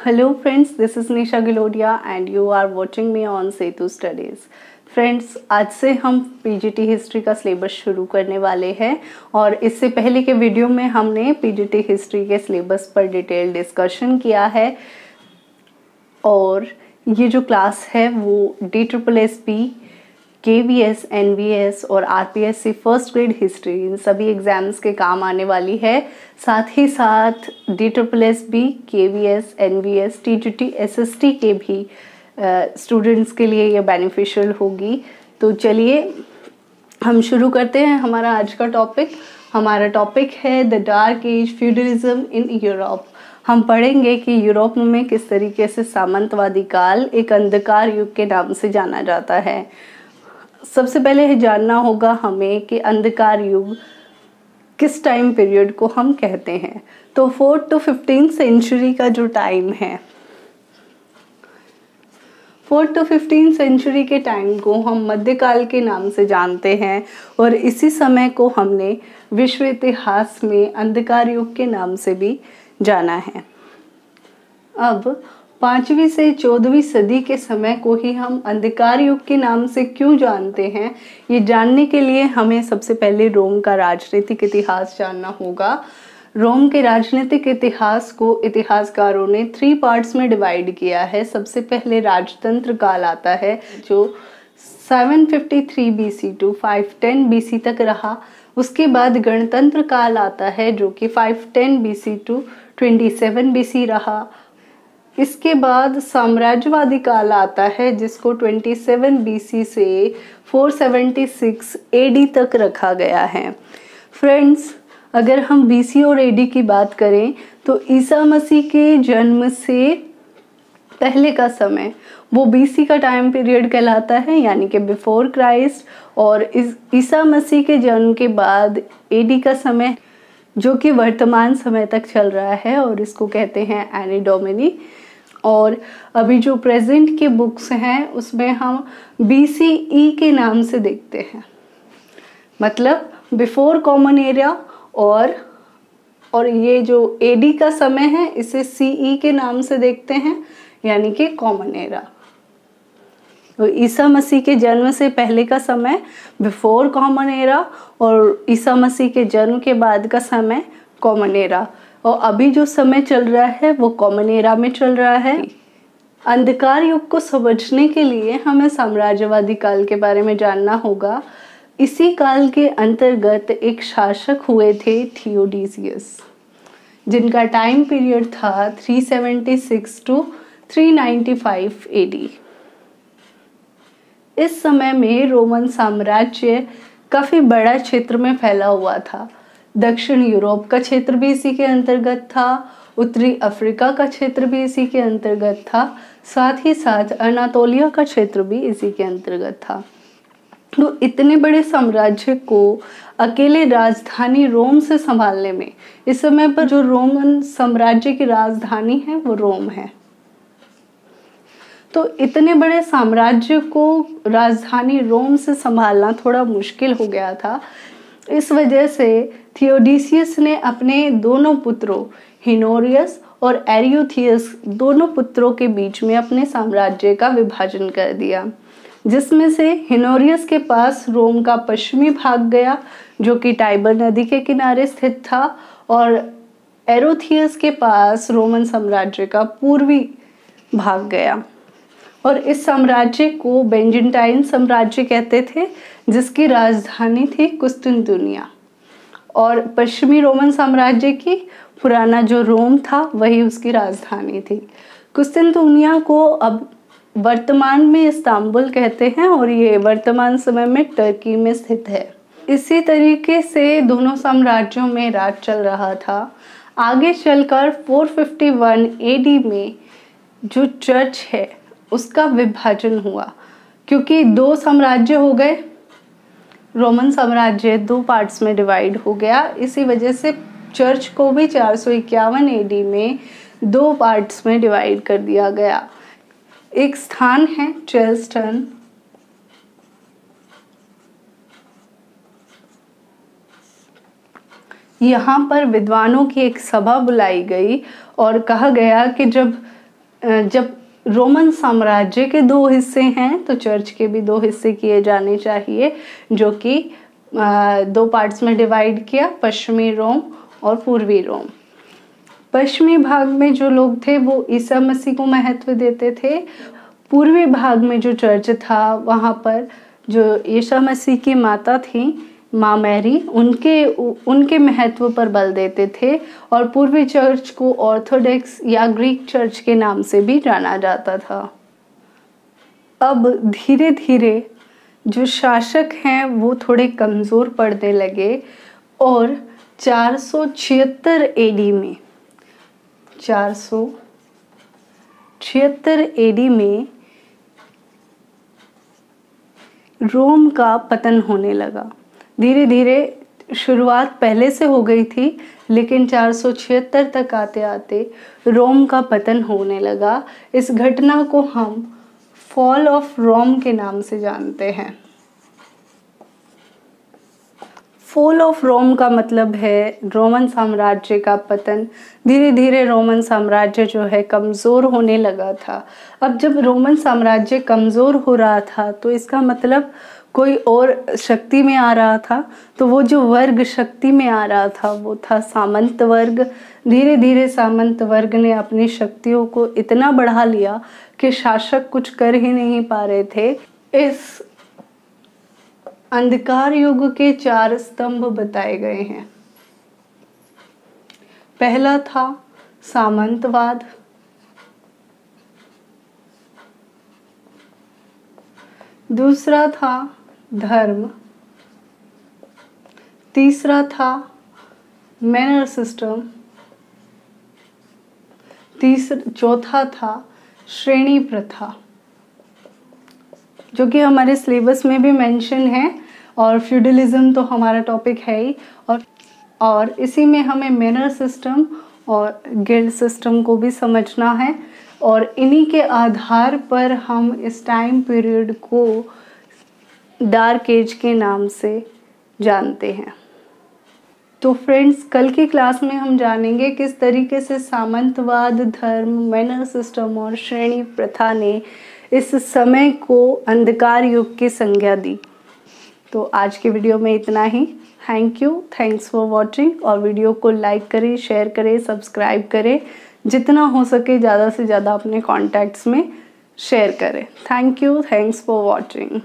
Hello friends, this is Nisha Gilodia and you are watching me on Setu Studies. Friends, आज से हम PGT history का syllabus शुरू करने वाले हैं और इससे पहले के वीडियो में हमने पीजीटी हिस्ट्री के सिलेबस पर डिटेल डिस्कशन किया है और ये जो क्लास है वो DSSP, KVS, NVS और RPSC first grade history in सभी एग्जाम्स के काम आने वाली है। साथ ही साथ DSSB, KVS, NVS, TGT, SST के भी स्टूडेंट्स के लिए ये बेनिफिशियल होगी। तो चलिए हम शुरू करते हैं हमारा आज का टॉपिक। हमारा टॉपिक है the dark age feudalism in Europe. हम पढ़ेंगे कि यूरोप में किस तरीके से सामंतवादी काल एक अंधकार युग के नाम से जाना जाता है। सबसे पहले जानना होगा हमें कि अंधकार युग किस टाइम पीरियड को हम कहते हैं। तो 4th to 15th सेंचुरी का जो टाइम है, 4th to 15th सेंचुरी के टाइम को हम मध्यकाल के नाम से जानते हैं और इसी समय को हमने विश्व इतिहास में अंधकार युग के नाम से भी जाना है। अब 5वीं से 14वीं सदी के समय को ही हम अंधकार युग के नाम से क्यों जानते हैं, ये जानने के लिए हमें सबसे पहले रोम का राजनीतिक इतिहास जानना होगा। रोम के राजनीतिक इतिहास को इतिहासकारों ने 3 पार्ट्स में डिवाइड किया है। सबसे पहले राजतंत्र काल आता है जो 753 BC to 510 BC तक रहा। उसके बाद गणतंत्र काल आता है जो कि 510 BC to 27 BC रहा। इसके बाद साम्राज्यवादी काल आता है जिसको 27 BC से 476 AD तक रखा गया है। फ्रेंड्स, अगर हम BC और AD की बात करें तो ईसा मसीह के जन्म से पहले का समय वो BC का टाइम पीरियड कहलाता है, यानी कि बिफोर क्राइस्ट। और इस ईसा मसीह के जन्म के बाद AD का समय जो कि वर्तमान समय तक चल रहा है और इसको कहते हैं एनी डोमिनी। और अभी जो प्रेजेंट की बुक्स हैं उसमें हम BCE के नाम से देखते हैं, मतलब बिफोर कॉमन एरा। और ये जो AD का समय है इसे CE के नाम से देखते हैं, यानी कि कॉमन एरा। तो ईसा मसीह के जन्म से पहले का समय बिफोर कॉमन एरा और ईसा मसीह के जन्म के बाद का समय कॉमन एरा। और अभी जो समय चल रहा है वो कॉमन एरा में चल रहा है। अंधकार युग को समझने के लिए हमें साम्राज्यवादी काल के बारे में जानना होगा। इसी काल के अंतर्गत एक शासक हुए थे थियोडीसियस, जिनका टाइम पीरियड था 376 to 395 AD। इस समय में रोमन साम्राज्य काफी बड़ा क्षेत्र में फैला हुआ था। दक्षिण यूरोप का क्षेत्र भी इसी के अंतर्गत था, उत्तरी अफ्रीका का क्षेत्र भी इसी के अंतर्गत था, साथ ही साथ अनातोलिया का क्षेत्र भी इसी के अंतर्गत था। तो इतने बड़े साम्राज्य को अकेले राजधानी रोम से संभालने में इस समय पर जो रोमन साम्राज्य की राजधानी है वो रोम है। तो इतने बड़े साम्राज्य को राजधानी रोम से संभालना थोड़ा मुश्किल हो गया था। इस वजह से थियोडीसियस ने अपने दोनों पुत्रों हिनोरियस और एरियोथियस दोनों पुत्रों के बीच में अपने साम्राज्य का विभाजन कर दिया, जिसमें से हिनोरियस के पास रोम का पश्चिमी भाग गया जो कि टाइबर नदी के किनारे स्थित था और एरोथियस के पास रोमन साम्राज्य का पूर्वी भाग गया। और इस साम्राज्य को बेंजिनटाइन साम्राज्य कहते थे, जिसकी राजधानी थी कुस्तिनतुनिया। और पश्चिमी रोमन साम्राज्य की पुराना जो रोम था वही उसकी राजधानी थी। कुस्तिनतुनिया को अब वर्तमान में इस्तांबुल कहते हैं और ये वर्तमान समय में टर्की में स्थित है। इसी तरीके से दोनों साम्राज्यों में राज चल रहा था। आगे चलकर 451 AD में जो चर्च है उसका विभाजन हुआ, क्योंकि 2 साम्राज्य हो गए। रोमन साम्राज्य 2 पार्ट्स में डिवाइड हो गया। इसी वजह से चर्च को भी 451 AD में 2 पार्ट्स में डिवाइड कर दिया गया। एक स्थान है चेल्स्टन, यहाँ पर विद्वानों की एक सभा बुलाई गई और कहा गया कि जब जब रोमन साम्राज्य के 2 हिस्से हैं तो चर्च के भी 2 हिस्से किए जाने चाहिए, जो कि 2 पार्ट्स में डिवाइड किया, पश्चिमी रोम और पूर्वी रोम। पश्चिमी भाग में जो लोग थे वो ईसा मसीह को महत्व देते थे। पूर्वी भाग में जो चर्च था वहाँ पर जो ईसा मसीह की माता थी, माँ मैरी, उनके महत्व पर बल देते थे। और पूर्वी चर्च को ऑर्थोडॉक्स या ग्रीक चर्च के नाम से भी जाना जाता था। अब धीरे धीरे जो शासक हैं वो थोड़े कमज़ोर पड़ने लगे और 476 एडी में 476 एडी में रोम का पतन होने लगा। धीरे धीरे शुरुआत पहले से हो गई थी, लेकिन 476 तक आते आते रोम का पतन होने लगा। इस घटना को हम फॉल ऑफ रोम के नाम से जानते हैं। फॉल ऑफ रोम का मतलब है रोमन साम्राज्य का पतन। धीरे धीरे रोमन साम्राज्य जो है कमज़ोर होने लगा था। अब जब रोमन साम्राज्य कमज़ोर हो रहा था तो इसका मतलब कोई और शक्ति में आ रहा था। तो वो जो वर्ग शक्ति में आ रहा था वो था सामंत वर्ग। धीरे धीरे सामंत वर्ग ने अपनी शक्तियों को इतना बढ़ा लिया कि शासक कुछ कर ही नहीं पा रहे थे। इस अंधकार युग के 4 स्तंभ बताए गए हैं। पहला था सामंतवाद, दूसरा था धर्म, तीसरा था मैनर सिस्टम, चौथा था श्रेणी प्रथा, जो कि हमारे सिलेबस में भी मेंशन है। और फ्यूडलिज्म तो हमारा टॉपिक है ही, और इसी में हमें मैनर सिस्टम और गिल्ड सिस्टम को भी समझना है। और इन्हीं के आधार पर हम इस टाइम पीरियड को डार्क एज के नाम से जानते हैं। तो फ्रेंड्स, कल की क्लास में हम जानेंगे किस तरीके से सामंतवाद, धर्म, मैनर सिस्टम और श्रेणी प्रथा ने इस समय को अंधकार युग की संज्ञा दी। तो आज के वीडियो में इतना ही। Thanks for watching. और वीडियो को लाइक करें, शेयर करें, सब्सक्राइब करें। जितना हो सके ज़्यादा से ज़्यादा अपने कॉन्टैक्ट्स में शेयर करें। Thanks for watching.